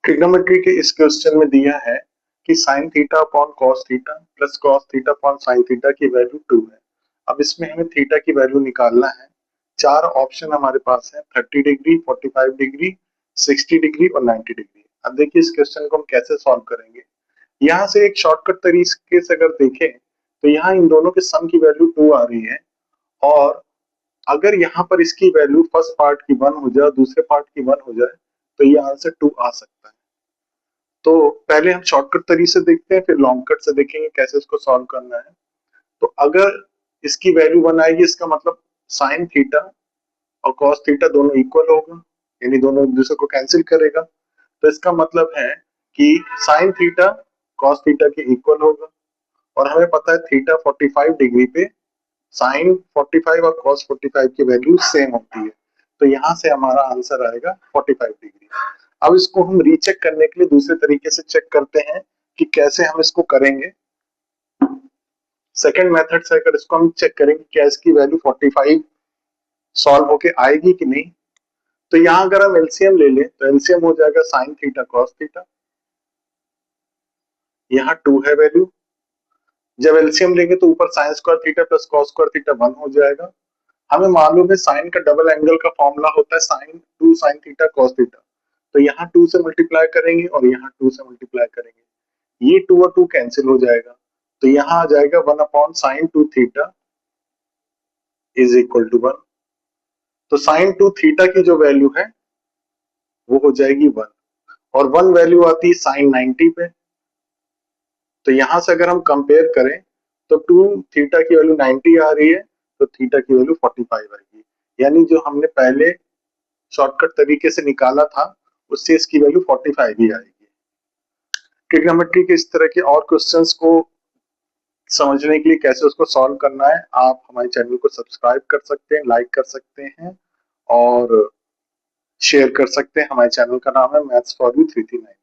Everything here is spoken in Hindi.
ट्रिग्नोमेट्री के इस क्वेश्चन में दिया है कि sine theta upon cos theta plus cos theta upon sine theta की वैल्यू 2 है। अब इसमें हमें थीटा की वैल्यू निकालना है। चार ऑप्शन हमारे पास है, 30 डिग्री, 45 डिग्री, 60 डिग्री और 90 डिग्री। अब देखिए इस क्वेश्चन को हम कैसे सॉल्व करेंगे। यहाँ से एक शॉर्टकट तरीके से अगर देखें तो यहाँ इन दोनों के सम की वैल्यू 2 आ रही है, और अगर यहाँ पर इसकी वैल्यू फर्स्ट पार्ट की 1 हो जाए और दूसरे पार्ट की 1 हो जाए तो ये आंसर 2 आ सकता है। तो पहले हम शॉर्टकट तरीके से देखते हैं, फिर लॉन्ग कट से देखेंगे कैसे इसको सॉल्व करना है। तो अगर इसकी वैल्यू 1 आएगी, इसका मतलब साइन थीटा और कॉस थीटा दोनों इक्वल होगा, यानी दोनों एक दूसरे को कैंसिल करेगा। तो इसका मतलब है कि साइन थीटा कॉस थीटा के इक्वल होगा, और हमें पता है थीटा 45 डिग्री पे साइन 45 और कॉस 45 की वैल्यू सेम होती है। तो यहां से हमारा आंसर आएगा 45 डिग्री। अब इसको हम रीचेक करने के लिए दूसरे तरीके से चेक करते हैं कि कैसे हम इसको करेंगे। सेकंड मेथड से अगर इसको हम चेक करेंगे क्या इसकी वैल्यू 45 सॉल्व होके आएगी कि नहीं। तो यहां अगर हम एलसीएम ले लें तो एलसीएम हो जाएगा साइन थीटा कॉस थीटा, यहाँ 2 है वैल्यू। जब एलसीएम लेंगे तो ऊपर sine square theta plus cos square theta 1 हो जाएगा। हमें मालूम है साइन का डबल एंगल का फॉर्मूला होता है sine 2 sine theta cos theta. तो यहाँ 2 से मल्टीप्लाई करेंगे और यहाँ 2 से मल्टीप्लाई करेंगे, ये 2 और 2 कैंसिल हो जाएगा। तो यहाँ आ जाएगा 1 upon sine 2 theta is equal to 1। तो साइन 2 थीटा की जो वैल्यू है वो हो जाएगी 1, और 1 वैल्यू आती है साइन 90 पे। तो यहां से अगर हम कंपेयर करें तो 2 थीटा की वैल्यू 90 आ रही है, तो थीटा की वैल्यू 45 आएगी। यानी जो हमने पहले शॉर्टकट तरीके से निकाला था उससे इसकी वैल्यू 45 ही आएगी। ट्रिग्नोमेट्री के इस तरह के और क्वेश्चंस को समझने के लिए कैसे उसको सॉल्व करना है, आप हमारे चैनल को सब्सक्राइब कर सकते हैं, लाइक कर सकते हैं और शेयर कर सकते हैं। हमारे चैनल का नाम है मैथ्स फॉर यू 339।